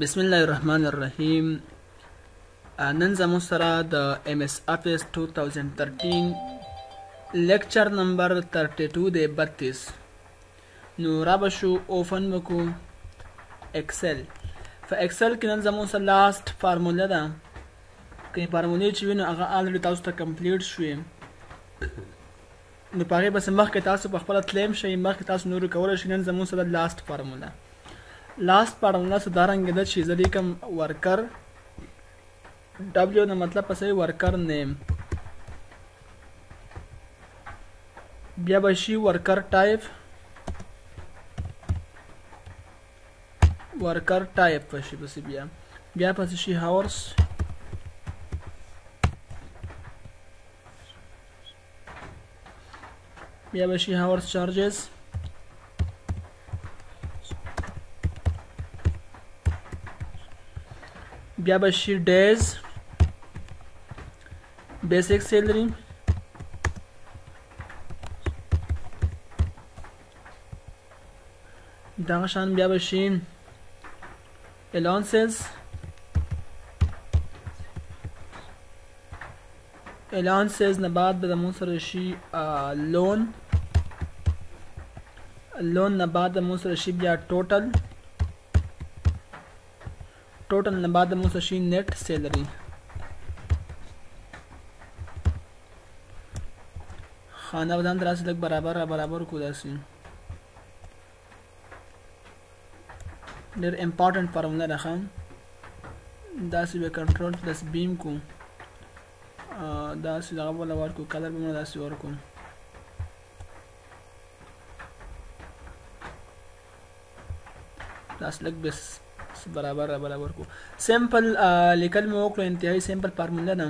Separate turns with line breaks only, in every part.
بسم الله الرحمن الرحیم. نن زموږ سره د MS Office 2013 لیکچر نمبر 32 دی 32. نو را به شو اوپن وکړو اکسل. په اکسل کې نن زموږ سره لاست فارموله ده. که فارمولې چې وي نو هغه الریډي تاسو ته کمپلیټ شوې، نو په هغې پسې مخکې تاسو په خپله تلیم شئ، مخکې تاسو نورو کولی شئ. نن زموږ سره لاست فارموله فارموله څه دا رنګې ده چې زه لیکم ورکر ډبلیو نه مطلب پسې ورکر نیم، بیا به شي ورکر ټایپ پسې پسې بیا پسې شي هاورس، بیا به شي هاورس چارجز، بیا به شي ډیز بیسیک سیلری، دغه شان بیا به شي allowances نه بعد به زموږ سره شي لون نه بعد زموږ سره شي بیا ټوټل نه بعد زموږ سره شي نیټ سیلری. خانه بدان دراسه لږ برابر کو داسې ډېر امپارټنټ فارموله ده. ښه داسې به کنټرول پلس بیم کو، داسې دغه بله ورکو، کلر به مو داسې ورکو. داسې لږ بس برابر کو. سیمپل لیکل مې وکړو، انتهایی سیمپل فارموله ده.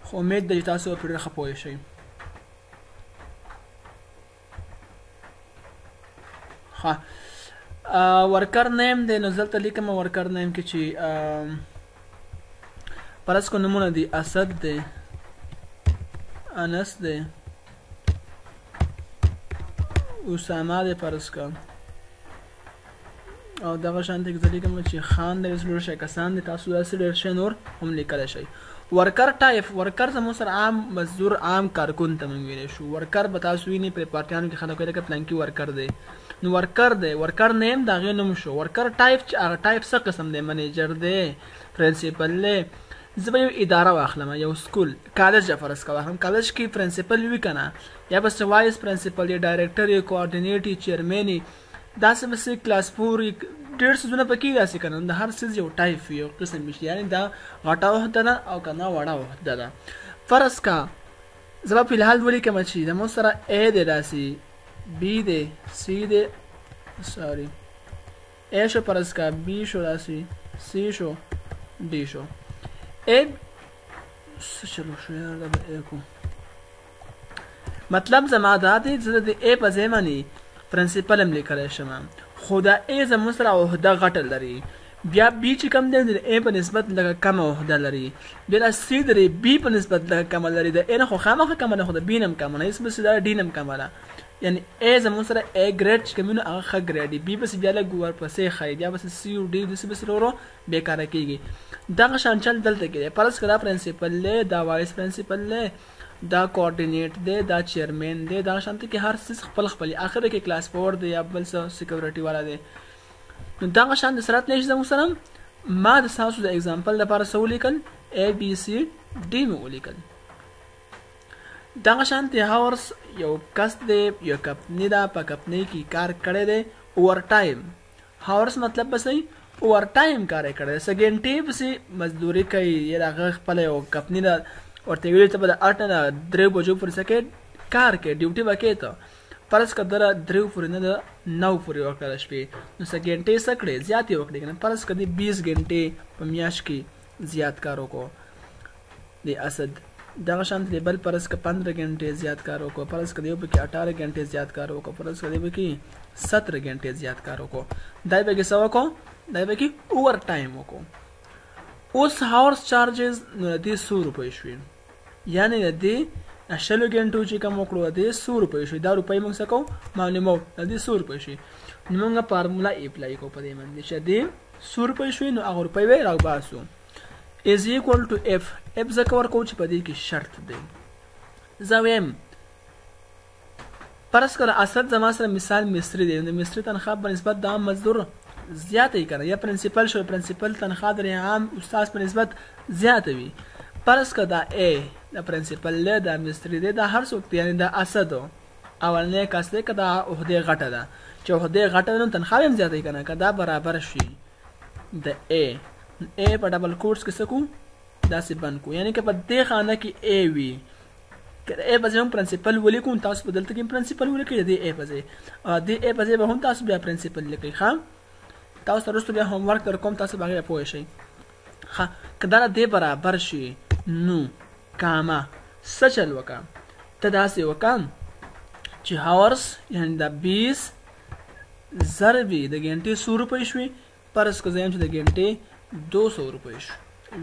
خو امید ده چې تاسو پرې ښه پوه شئ. ښه ورکر نیم دی، نو دلته لیکم ورکر نیم کې چې فرض کو نومونه دي، اسد دی، انس دی، اسامه دی فرض کا، او دغه شانتې زه لیکم چې خان دی، څلور شی کسان دي. تاسو داسې ډېر شی نور هم لیکلی شئ. ورکر ټایپ، ورکر زموږ سره عام مزدور عام کارکون ته موږ ویلی شو. ورکر به تاسو وینئ په پارټیانو کې خلک وایي لکه پلانکي ورکر دی، نو ورکر دی. ورکر نیم د هغې نوم شو. ورکر ټایپ چې هغه ټایپ څه قسم دی، منیجر دی، پرنسپل دی. زه به یو اداره واخلم، یو سکول، کالج فرض که واخلم. کالج کې پرنسپل وي که نه، یا بس وایس پرنسپل یا ډایرکټر یا کوارډینیټ یا چیرمین یي، داسې بس کلاس فور ډېر څیزونه پکې داسې که نه، د هر څیز یو ټایپ وي، یو قسم وي، یعنې دا غټه وحده ده او که نه وړه وحده ده. فرض که زه به فلحال ولیکم چې زموږ سره ا دی، داسې بی دی، سی دی، سوري ا شو، فرض که بی شو، داسې سی شو، ډي شو. ا چلو شو یار دا به ا کو، مطلب زما دا دی زه د ا په ځای باندې پرنسپل هم لیکلی شم، خو دا ا زموږ سره عهده غټه لري. بیا بی چې کوم دی د ا په نسبت لږه کمه عهده لري. بیا دا سی دی بی په نسبت لږه کمه لري. د ا نه خو خامخا کمه ده، خو د بی نه هم کمه نه، هېڅ بس دا ډي نه هم کمه ده. یعنې ا زموږ سره ا ګریډ چې کوم وي نو هغه ښه ګریډ وي. بي بس بیا لږ ورپسې ښایي، بیا بس سی او ډي داسې بس ورو بېکاره کېږي. دغه شان چل دلته کې دی. فرض که دا پرنسپل دی، دا وایس پرنسپل دی، دا کوارډینیټ دی، دا چیرمین دی، دغه شانته کې هر څیز خپل خپل. اخر کې کلاس فور دی یا بل څه سیکورټي والا دی. نو دغه شان د سرعت نشي زموږ سره. ما د تاسو د اگزامپل لپاره څه ولیکل، A B C D مې ولیکل. دغه شانتې هاورس یو کس دی، یو کمپني ده، په کمپنۍ کې کار کړی دی اوور ټایم. هاورس مطلب بس اوور ټایم کار یې کړی دی، څه ګنټې پسې مزدوري کوي، یا د هغه خپله یو کمپني ده ورته ویلي ته به د 8 نه 3 بجو پورې څه کوې، کار کوې، ډیوټي به کوې. ته فرض که دله 3 پورې نه د 9 پورې وکړه د شپې، نو څه ګنټې څه کړې، زیاتې وکړې که نه. فرض که د 20 ګنټې په میاشت کې زیات کار وکړو د اسد. دغه شانت دی بل فرض که 15 घंटे زیات کار وکړو، فرض که دیو پکې 18 घंटे زیات کار وکړو، فرض که دیو پکې 17 घंटे زیات کار وکړو. دای پکې څه وکړو، دای پکې اوور ټایم وکړو. اوس هاورس چارجز نو د 100 روپۍ شوې، یعنی د شلو ګنټو چې کوم وکړو د 100 روپۍ شو دا روپۍ موږ څه کوو معلومو د 100 روپۍ شي نو موږ فارمولا اپلای کوو په دې باندې چې د 100 روپۍ شوی نو هغه روپۍ به راوباسو is equal to f ځکه ورکوو چې په دې کې شرط دی زه وایم فرض کړه اسد زما سره مثال مصری دی د مصری تنخواه په نسبت د عام مزدور زیاته یې کړه یا پرنسپل شو پرنسپل تنخواه د عام استاد په نسبت زیاته وي فرض کړه دا a د پرنسپل له د مصری دی د هر څوک یعنی د اسد اولنې کس دی که دا عہده غټه ده چې عہده غټه نو تنخواه هم زیاته یې کنه که دا برابر شي د a په ډبل کوټس کې سکو داسې بند کو یعنی که په دې خانه کې a وي که a په ځای هم پرنسپل ولیکو تاسو په دلته کې پرنسپل ولیکئ د a په ځای د a په ځای به هم تاسو بیا پرنسپل لیکئ ښه تاسو وروسته بیا هوم ورک در کوم تاسو به هغې پوه شئ ښه که دا د دې برابر شي نو کاما څه چل وکړه ته داسې وکړه چې هاورس یعنې د 20 ضربې د ګنټې 100 روپۍ شوې فرض که زه یم چې د ګنټې 200 روپۍ شو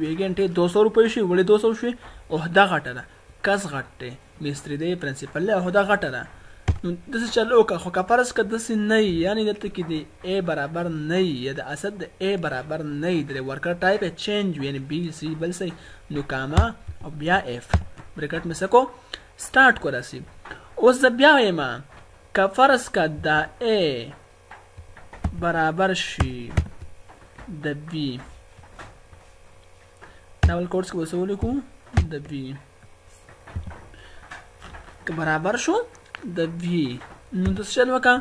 یوې ګنټې 200 روپۍ شوې ولې 200 شوې عہده غټه ده کس غټ دی مستري دی پرنسپل دی عہده غټه ده نو داسې چل وکړه خو که فرض که داسې نه وي یعنې دلته کې د a برابر نه وي یا د اسد د a برابر نه وي د ورکر ټایپ یې چینج وي یعنې بي سی بل څه نو کاما او بیا اف بریکټ مې څه کو سټارټ کو داسې اوس زه بیا وایم که فرض که د a برابر شي د b ډبل کوټس کې به څه ولیکو د b که برابر شو د v نو داسې چل وکړه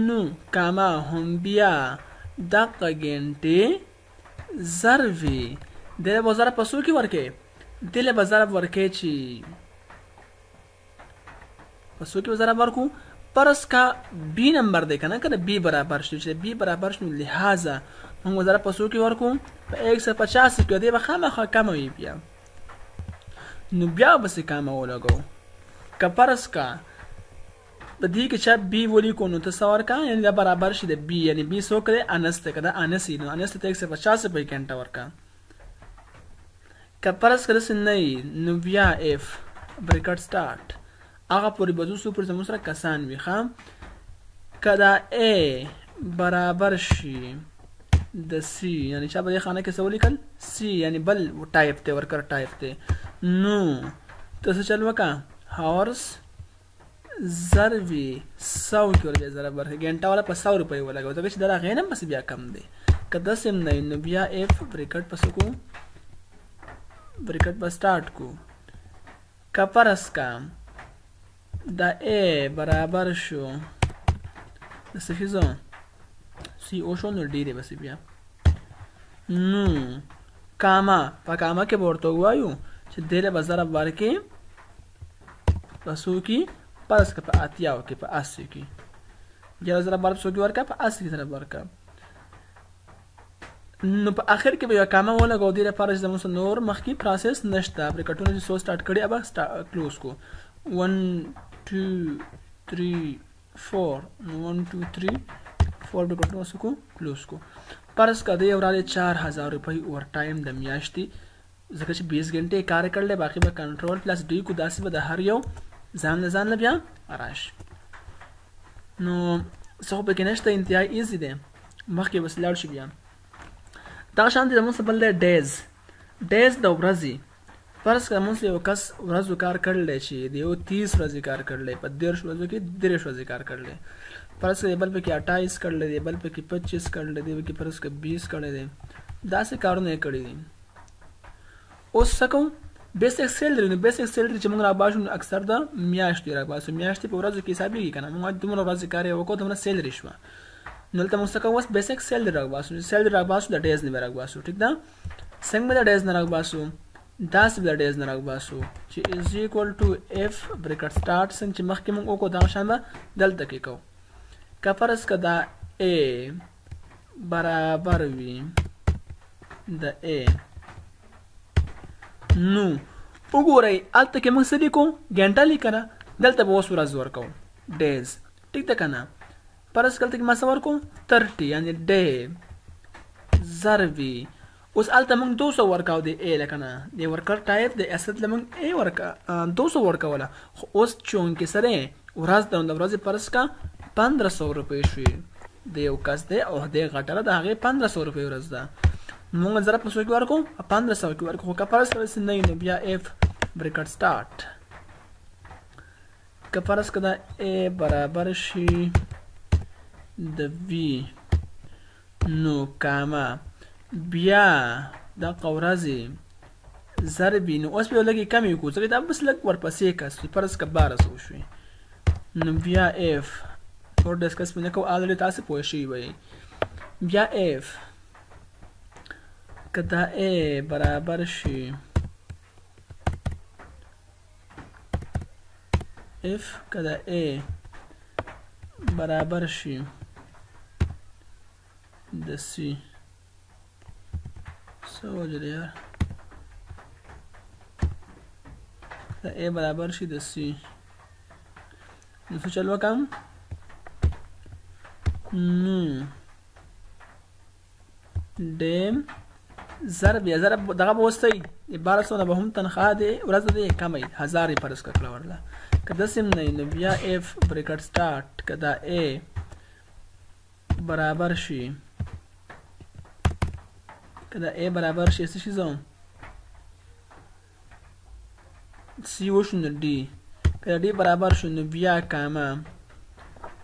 نو کاما هم بیا دغه ګنټې ضرب وي دله به ضرب په څو کې ورکوې دله به ضرب ورکوې چې په څو کې به ضرب ورکو فرض که بی نمبر دی که نه که د بی برابر شي چې د بی برابر شي لحاظه موږ به ضرب په څو کې ورکو په 150 کې دی به خامخا کمه وي بیا نو بیا بسې کامه ولګو که فرض که په دې کې چې بی ولیکو نو ته څه ورکړه یعنې دا برابر شي د بی یعنې بی څوک دی انس دی که دا انس وي نو انس ته 150 روپۍ ګنټه ورکړه که فرض که داسې نه وي نو بیا اف بریکټ سټارټ هغه پورې به ځو څو پورې زموږ سره کسان وي ښه که دا a برابر شي د c یعنې چا په دې خانه کې څه ولیکل c یعنې بل ټایپ دی ورکر ټایپ دی نو ته څه چل وکړه هاورس ضربې 100 کې وربیا ضرب ورکړه ګنټه والا په 100 روپۍ ولګوه ځکه چې د هغې نه هم بس بیا کم دی که داسې هم نه وي نو بیا اف بریکټ په څه کړو بریکټ به سټارټ کړو که فرض که دا a برابر شو د څه شي زه سی او شو نو ډی دی بس بیا نو کاما په کاما کې به ورته ووایو چې دې له به ضرب ورکړې په څو کې فرض که په 80 کې په 80 کې بیا ضرب ورکړه په څو کې ورکړه په 80 کې ضرب ورکړه نو په اخر کې به یو کاما ولګو دې لپاره چې زموږ نور مخکې پروسس نشته بریکټونه چې څو سټارټ کړي به کلوز کو 1 2 3 4 1 2 3 4 بریکټونه وسکو کلوز کو فرض که دی وراله 4000 روپۍ اوور ټایم د میاشتې ځکه چې 20 غنټې کار کړل باقي به کنټرول پلس ډی کو داسې به د هر یو ځان له بیا راشي نو څه خو پکې نشته انتهایی ایزي دی مخکې بس لاړ شي بیا دغه شان دي زموږ څه بل دی ډیز د ورځې فرض کړه موږ یو کس ورځو کار کړلی چې د یو 30 ورځې کار کړلی په 13 ورځو کې 30 ورځې کار کړلی فرض کړه بل پکې 28 کړلی دی بل پکې 25 کړلی دی بل پکې فرض کړه 20 کړلی دی داسې کارونه یې کړي دي اوس څه کوو بیسک سیلري نو بیسک سیلري چې موږ راباسو نو اکثر د میاشتې راباسو میاشتې په ورځو کې حسابېږي که نه موږ دومره ورځې کار یې وکړو دومره سیلري شوه نو دلته موږ څه کوو اوس بیسک سیلري راوباسو سیلري راوباسو د ډیز نه به راوباسو ټیک ده څنګه به د ډیز نه راوباسو داسې به د ډیز نه راوباسو چې از ایکول ټو اف بریکټ سټارټ څنګه چې مخکې موږ وکړو دغه شان به دلته کې کوو که فرض که دا a برابر وي د a نو وګورئ هلته کې موږ څه لیکو ګنټه لیکنه دلته به اوس ورځ ورکوو ډیز ټیک ده که نه فرض کړه دلته کې ما څه ورکوو 30 یعنې ډے ضربې اوس الته موږ 200 ورکاو دی A لکه نه د ورکر ټایپ د اسد لمن A ورکا 200 ورکوله خو اوس چونکې سره ورځ د ورځې پرس کا 1500 روپۍ شوې د یو کس دی او د غټره د هغې 1500 روپۍ ورځ ده موږ ضرب په څو کې ورکو 1500 کې ورکو خو که فرض کړه نه نو بیا F بریکټ سټارټ که فرض کړه A برابر شي د V نو کاما بیا دا قورځي ضربي نو اوس به لګي کمی کو ځکه دا بس لګ ورپسې کس فرض که 1200 شوي نو بیا F اور ډسکس مې نه کو الریډي تاسو پوه شئ وای بیا F کدا A برابر شي F کدا A برابر شي د C سو وجه یار دا A برابر شي د C نو څه چل وکم نو دیم ضرب یا ضرب دغه به وستئ 1200 نه به هم تنخواه دی ورځ دی کمی 1000 یې فرض کړه ورله که داسې هم نه نو بیا F بریکټ سټارټ که دا A برابر شي که دا A برابر شي څه شي زه C وشو نو D که دا D برابر شو نو بیا کاما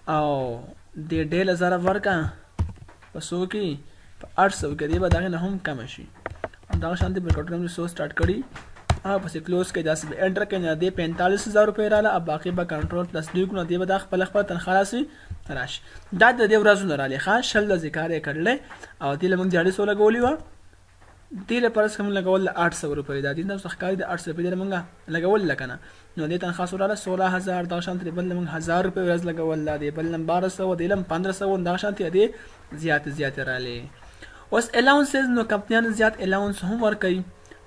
او د ډې له ضرب ورکه په څو کې په 800 کې دی به دغه نه هم کم شي دغه شانتي بریکټ سو سٹارټ کړي او پسې کلوز کې داسې به انټر کړي نه دی 45000 روپۍ رااله او باقي به کنټرول پلس ډی کو نه دی به د خپل تنخواه راشي دا د دې ورځو نه رااله ښه شل د ذکر یې کړل او دې لمن جاړي سو لګولې و دې لپاره کوم لګول 800 روپۍ دا دي نو ښکاري د 800 روپۍ لمنګه لګول لکنه نو دې تنخواه سره 16000 دا شانتي بل لمن 1000 روپۍ ورځ لګول دی بل لم 1200 دی لم 1500 دا شانتي دی زیات رااله اوس الاونسز نو کمپنیان زیات الاونس هم ورکوي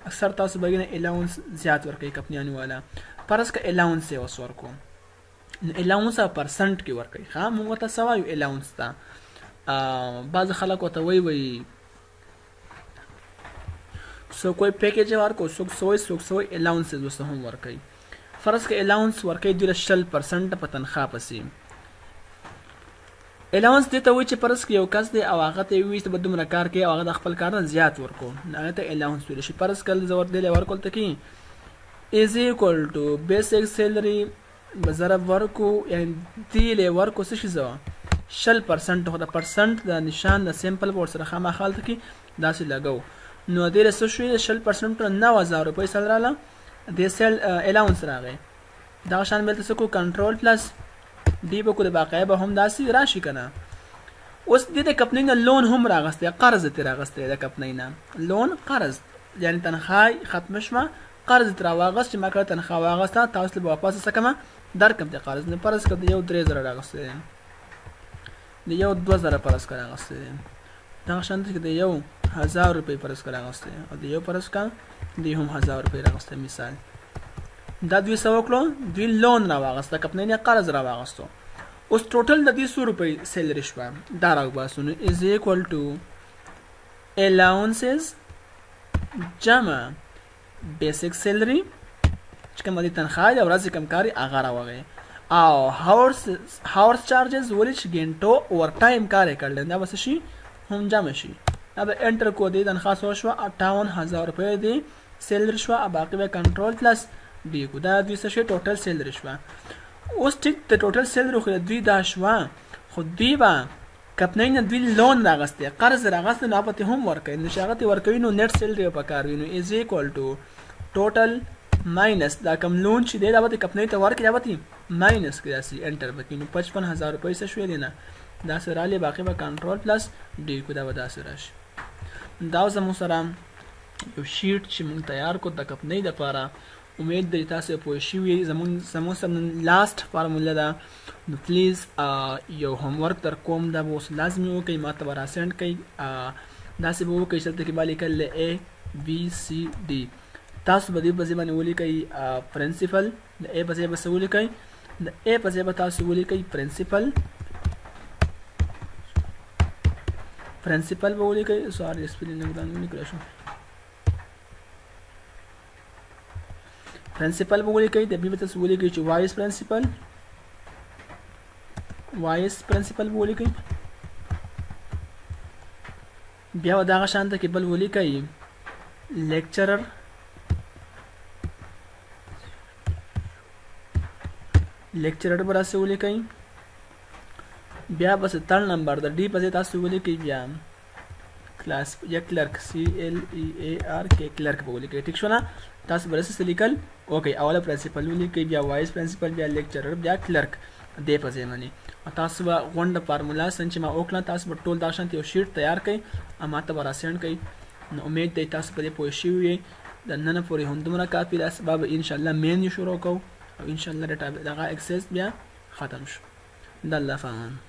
اکثر تاسو به نه الاونس زیات ورکوي کمپنیان والا پرس که الاونس یې اوس ورکو الاونس پرسنټ کې ورکوي ښه موږ ته سوایو الاونس ته بعض خلک ورته وایي څوک وایي پیکیج یې ورکو څوک سوی الاونسز ورته هم ورکوي فرض که الاونس ورکوي 20% په تنخواه پسې الاونس دې ته وایي چې فرض که یو کس دی او هغه ته یې وایي چې به دومره کار کوي او هغه د خپل کار نه زیات ورکو هغه ته الاونس ویلی شي فرض کله زه ورته ورکول ته کې از ایکول ټو بیسک سیلري به ضرب ورکو یعنې دې له ورکو څه شي زه 60% خو د پرسنټ د نشان د سیمپل بورډ سره خامخا هلته کې داسې لګو نو دې له څه شوي 60% 9000 روپۍ سره راله دې سیل الاونس راغی دغه شان بلته څه کو کنټرول پلس دی به کو د باقی به هم داسې راشي که نه اوس دې د کمپنۍ نه لون هم راغستی قرض ترې راغستی د کمپنۍ نه لون قرض یعنې تنخواه ختمه شوه قرض ترې راواغست چې ما کله تنخواه واغسته تاسو له به واپس څه کمه درکړم د قرض نه فرض کړه د یو 3000 راغستی دی د یو 2000 فرض کړه راغستی دی دغه شانته چې د یو 1000 روپۍ فرض کړه راغستی او د یو فرض کړه د هم 1000 روپۍ راغستی مثال دا دوی څه وکړو دوی لون راواغسته کمپنۍ نه قرض راواغستو اوس ټوټل د دې 100 روپۍ سیلري شوه دا راوباسو نو از ایکول ټو الاونسز جمع بیسک سیلري چې کومه د تنخواه د ورځې کمکاري هغه راوغی او هاورس چارجز ولې چې ګنټو اوور ټایم کار یې کړل دا به څه شي هم جمع شي دا به انټر کو دی تنخواه څو شوه 58000 روپۍ دی سیلري شوه او باقي به کنټرول پلس دی کو دا دوی څه شي ټوټل سیلري شوه اوس ټیک د ټوټل سیلري خو دوی دا شوه خو دوی به کمپنۍ نه دوی لون راغستی قرض راغستی نو هغه هم ورکوي نو چې هغه ته ورکوي نو نیټ سیلري په کار وي نو از ایکول ټو ټوټل ماینس دا کم لون چې دی دا به کمپنۍ ته ورکړي دا به ماینس کړي داسې انټر به کړي نو 55000 روپۍ څه شوې دی نه داسې رالی باقي به کنټرول پلس ډي کو دا به داسې راشي دا زموږ سره یو شیټ چې موږ تیار کړو د کمپنۍ دپاره امید دی تاسو پوه شوي زموږ سره لاست فارموله ده نو پلیز یو هوم ورک در کوم دا به اوس لازمي وکړئ ما ته به راسینډ کړئ داسې به وکړئ چې دلته کې به لیکل A B C D تاسو به دې په ځای باندې ولیکئ پرنسپل د A په ځای به څه ولیکئ د A په ځای به تاسو ولیکئ پرنسپل پرنسپل به ولیکئ سوري سپیلینګ ګران ولیکل شو پرنسپل به ولیکئ د بي به تاسو ولیکئ چې وایس پرنسپل به ولیکئ بیا دغه شانته کې بل ولیکئ لیکچرر به راسه ولیکئ بیا بس تر نمبر د ډي پسې تاسو ولیکئ بیا کلاس یا کلرک CLEARK کلرک به ولیکئ ټیک شو نه تاسو به څه لیکل اوکې اوله پرنسپل ولیکئ بیا وایس پرنسپل بیا لیکچرر بیا کلرک دې پسې باندې تاسو به غونډه فارمولا څنګه چې ما وکړه تاسو به ټول دا شانتي یو شیټ تیار کړئ اما ته به راسینډ کړئ نو امید دی تاسو په دې پوه شوي یئ د نن پورې همدومره کافي ده سبا به انشاءالله مین شروع کوو او انشاءالله دغه اکسس بیا ختم شو د الله فامان